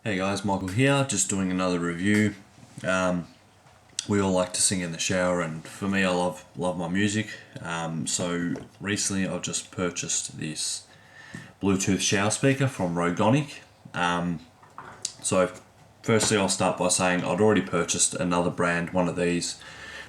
Hey guys, Michael here, just doing another review. We all like to sing in the shower, and for me, I love my music. So recently, I've just purchased this Bluetooth shower speaker from Rogonic. So firstly, I'll start by saying I'd already purchased another brand, one of these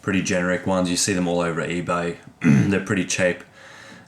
pretty generic ones. You see them all over eBay. They're pretty cheap.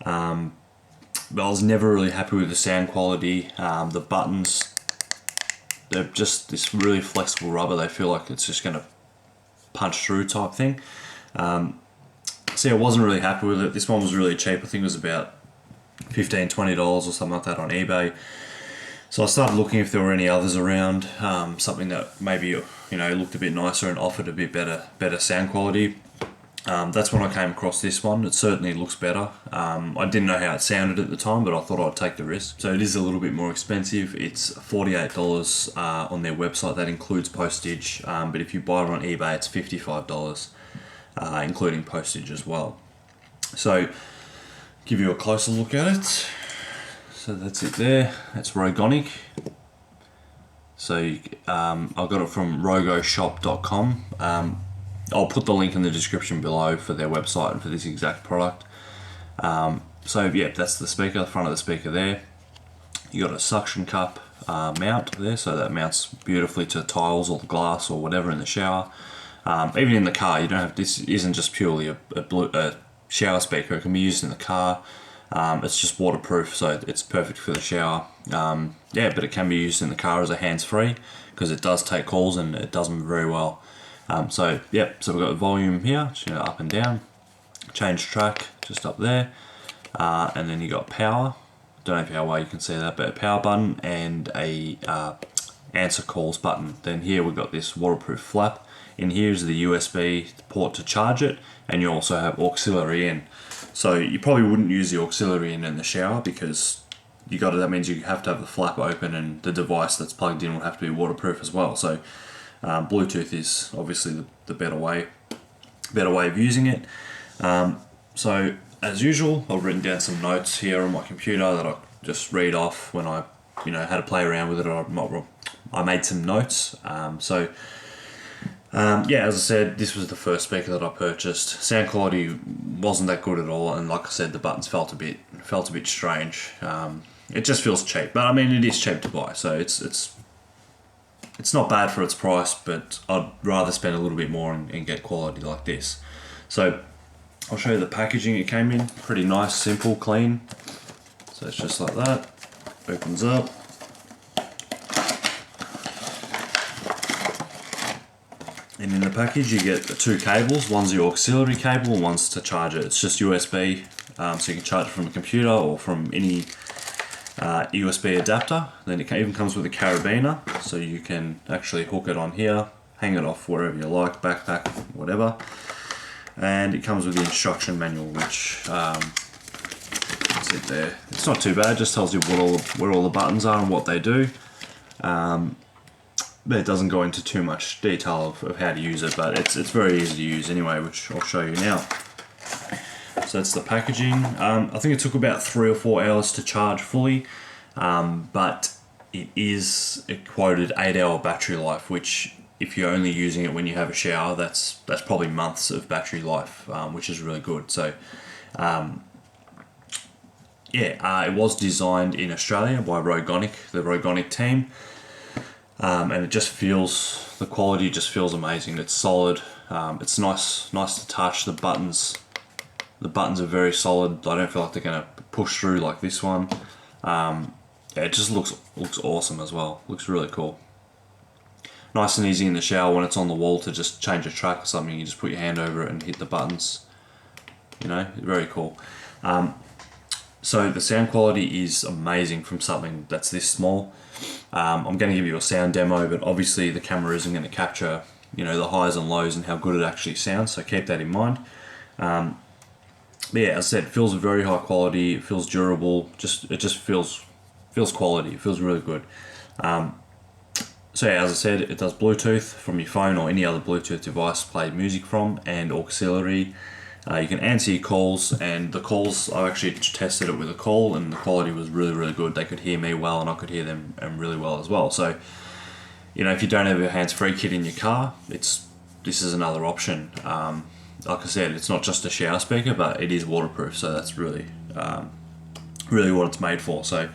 But I was never really happy with the sound quality. The buttons, they're just this really flexible rubber. They feel like it's just going to punch through type thing. So yeah, I wasn't really happy with it. This one was really cheap. I think it was about $15-20 or something like that on eBay. So I started looking if there were any others around, something that maybe looked a bit nicer and offered a bit better sound quality. That's when I came across this one. It certainly looks better. I didn't know how it sounded at the time, but I thought I'd take the risk. So it is a little bit more expensive. It's $48 on their website. That includes postage. But if you buy it on eBay, it's $55, including postage as well. So give you a closer look at it. So that's it there. That's Rogonic. So I got it from rogoshop.com. I'll put the link in the description below for their website and for this exact product. So yeah, that's the speaker, the front of the speaker there. You got a suction cup mount there, so that mounts beautifully to tiles or glass or whatever in the shower. Even in the car, you don't have. This isn't just purely a shower speaker. It can be used in the car. It's just waterproof, so it's perfect for the shower. Yeah, but it can be used in the car as a hands-free because it does take calls and it does them very well. So we've got volume here, up and down, change track just up there, and then you got power. Don't know how well you can see that, but a power button and a answer calls button. Then here we've got this waterproof flap. In here is the USB port to charge it, and you also have auxiliary in. So you probably wouldn't use the auxiliary in the shower because that means you have to have the flap open, and the device that's plugged in will have to be waterproof as well. So Bluetooth is obviously the better way of using it. So as usual, I've written down some notes here on my computer that I just read off when I had to play around with it, or I made some notes. As I said, this was the first speaker that I purchased. Sound quality wasn't that good at all, and like I said, the buttons felt a bit strange. It just feels cheap, but I mean it is cheap to buy, so it's not bad for its price, but I'd rather spend a little bit more and get quality like this. So I'll show you the packaging it came in. Pretty nice, simple, clean. So it's just like that. Opens up. And in the package you get the two cables. One's your auxiliary cable and one's to charge it. It's just USB, so you can charge it from a computer or from any USB adapter. Then it even comes with a carabiner, so you can actually hook it on here, hang it off wherever you like, backpack, whatever. And it comes with the instruction manual, which that's it there. It's not too bad, just tells you where all the buttons are and what they do. But it doesn't go into too much detail of how to use it, but it's very easy to use anyway, which I'll show you now. So that's the packaging. I think it took about 3 or 4 hours to charge fully, but it quoted 8-hour battery life, which if you're only using it when you have a shower, that's probably months of battery life, which is really good. So it was designed in Australia by Rogonic, the Rogonic team. And the quality just feels amazing. It's solid. It's nice to touch. The buttons are very solid. I don't feel like they're gonna push through like this one. It just looks awesome as well. Looks really cool. Nice and easy in the shower when it's on the wall to just change a track or something. You just put your hand over it and hit the buttons. Very cool. So the sound quality is amazing from something that's this small. I'm going to give you a sound demo, but obviously the camera isn't going to capture, the highs and lows and how good it actually sounds. So keep that in mind. But yeah, as I said, it feels very high quality. It feels durable. It just feels quality. It feels really good. So yeah, as I said, it does Bluetooth from your phone or any other Bluetooth device to play music from, and auxiliary. You can answer your calls, and the calls, I actually tested it with a call and the quality was really, really good. They could hear me well and I could hear them really well as well. So you know, if you don't have a hands-free kit in your car, this is another option. Like I said, it's not just a shower speaker, but it is waterproof, so that's really really what it's made for. So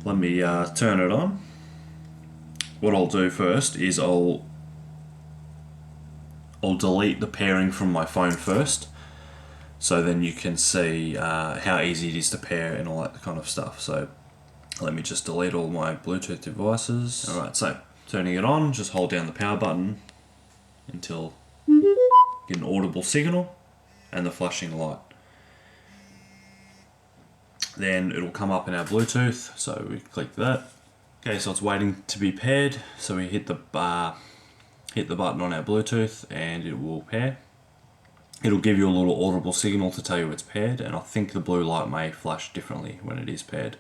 let me turn it on. What I'll do first is I'll delete the pairing from my phone first, so then you can see how easy it is to pair and all that kind of stuff. So let me just delete all my Bluetooth devices. Alright, so turning it on, just hold down the power button until you get an audible signal and the flashing light. Then it'll come up in our Bluetooth, so we click that. Okay, so it's waiting to be paired, so we hit the button on our Bluetooth and it will pair. It'll give you a little audible signal to tell you it's paired, and I think the blue light may flash differently when it is paired.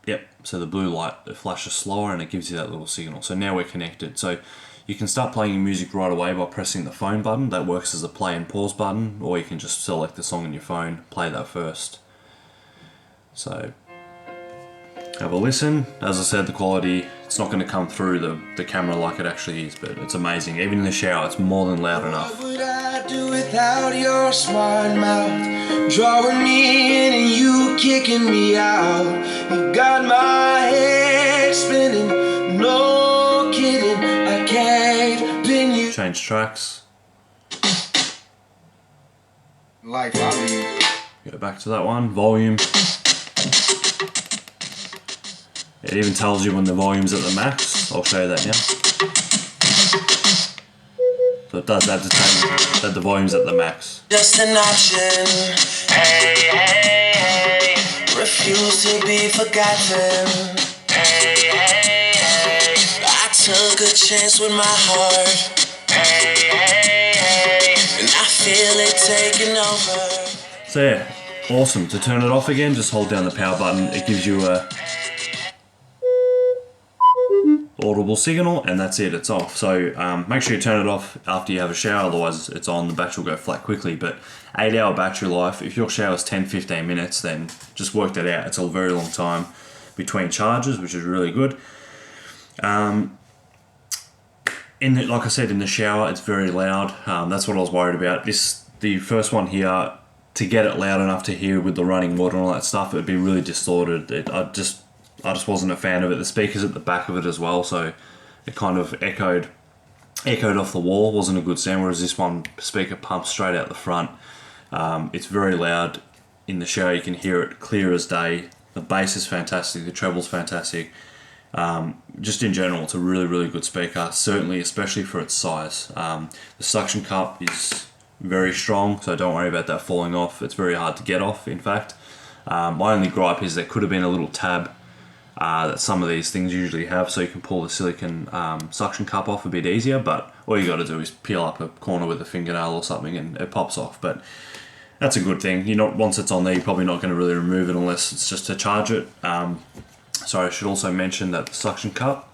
Yep, so the blue light, it flashes slower and it gives you that little signal. So now we're connected. So you can start playing your music right away by pressing the phone button. That works as a play and pause button, or you can just select the song on your phone, play that first. So have a listen. As I said, the quality, it's not going to come through the camera like it actually is, but it's amazing. Even in the shower, it's more than loud enough. What would I do without your smart mouth? Drawing me in and you kicking me out. You got my head spinning, no kidding. I can't pin you. Change tracks. Like I Go back to that one. Volume. It even tells you when the volume's at the max. I'll show you that now. So it does advertise that the volume's at the max. just an option. Hey, hey, hey. Refuse to be forgotten. Hey, hey, hey. I took a chance with my heart. Hey, hey, hey. And I feel it taking over. So yeah, awesome. To turn it off again, just hold down the power button. It gives you a audible signal, and that's it, it's off. So make sure you turn it off after you have a shower, otherwise it's on, the battery will go flat quickly. But 8-hour battery life, if your shower's 10-15 minutes, then just work that out. It's a very long time between charges, which is really good. Like I said, in the shower, it's very loud. That's what I was worried about. The first one here, to get it loud enough to hear with the running water and all that stuff, it would be really distorted. I just wasn't a fan of it. The speaker's at the back of it as well, so it kind of echoed off the wall. Wasn't a good sound, whereas this one speaker pumps straight out the front. It's very loud. In the shower you can hear it clear as day. The bass is fantastic, the treble's fantastic. Just in general, it's a really, really good speaker, certainly, especially for its size. The suction cup is very strong, so don't worry about that falling off. It's very hard to get off, in fact. My only gripe is there could have been a little tab that some of these things usually have, so you can pull the silicone suction cup off a bit easier, but all you got to do is peel up a corner with a fingernail or something and it pops off. But that's a good thing. Once it's on there, you're probably not going to really remove it unless it's just to charge it. Sorry, I should also mention that the suction cup,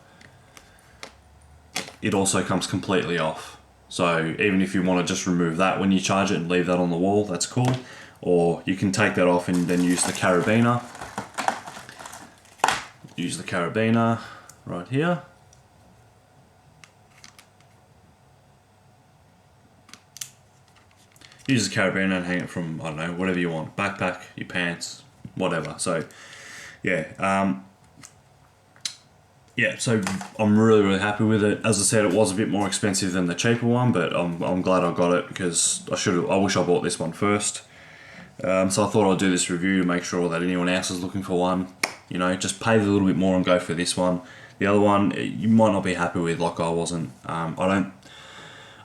it also comes completely off. So even if you want to just remove that when you charge it and leave that on the wall, that's cool. Or you can take that off and then use the carabiner. Use the carabiner right here. Use the carabiner and hang it from, I don't know, whatever you want. Backpack, your pants, whatever. So yeah, so I'm really, really happy with it. As I said, it was a bit more expensive than the cheaper one, but I'm glad I got it because I wish I bought this one first. So I thought I'd do this review to make sure that anyone else is looking for one, just pay a little bit more and go for this one. The other one, you might not be happy with, like I wasn't. I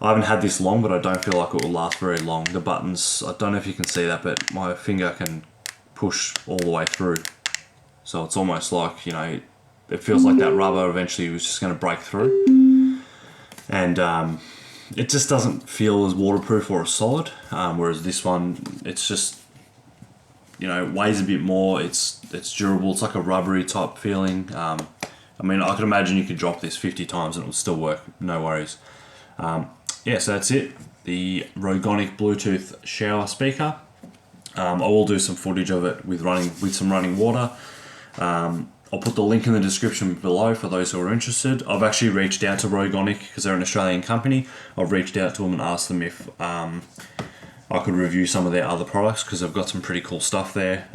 haven't had this long, but I don't feel like it will last very long. The buttons, I don't know if you can see that, but my finger can push all the way through. So it's almost like, it feels like that rubber eventually was just going to break through. And it just doesn't feel as waterproof or as solid, whereas this one, it's just, weighs a bit more. It's durable. It's like a rubbery type feeling. I could imagine you could drop this 50 times and it would still work. No worries. So that's it. The Rogonic Bluetooth shower speaker. I will do some footage of it with some running water. I'll put the link in the description below for those who are interested. I've actually reached out to Rogonic because they're an Australian company. I've reached out to them and asked them if I could review some of their other products because I've got some pretty cool stuff there.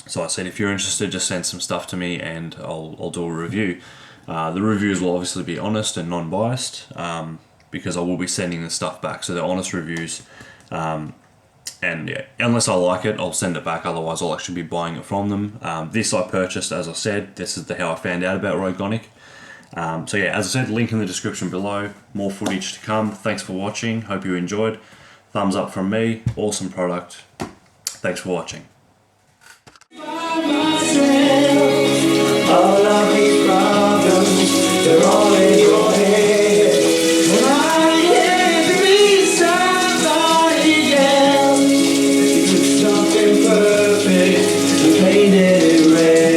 So I said, if you're interested, just send some stuff to me and I'll do a review. The reviews will obviously be honest and non-biased because I will be sending the stuff back. So they're honest reviews. And yeah, unless I like it, I'll send it back. Otherwise, I'll actually be buying it from them. This I purchased, as I said. This is how I found out about Rogonic. So yeah, as I said, link in the description below. More footage to come. Thanks for watching. Hope you enjoyed. Thumbs up from me. Awesome product. Thanks for watching. All of these problems, they're all in your head. And I can't be somebody else. You took something perfect and painted it red.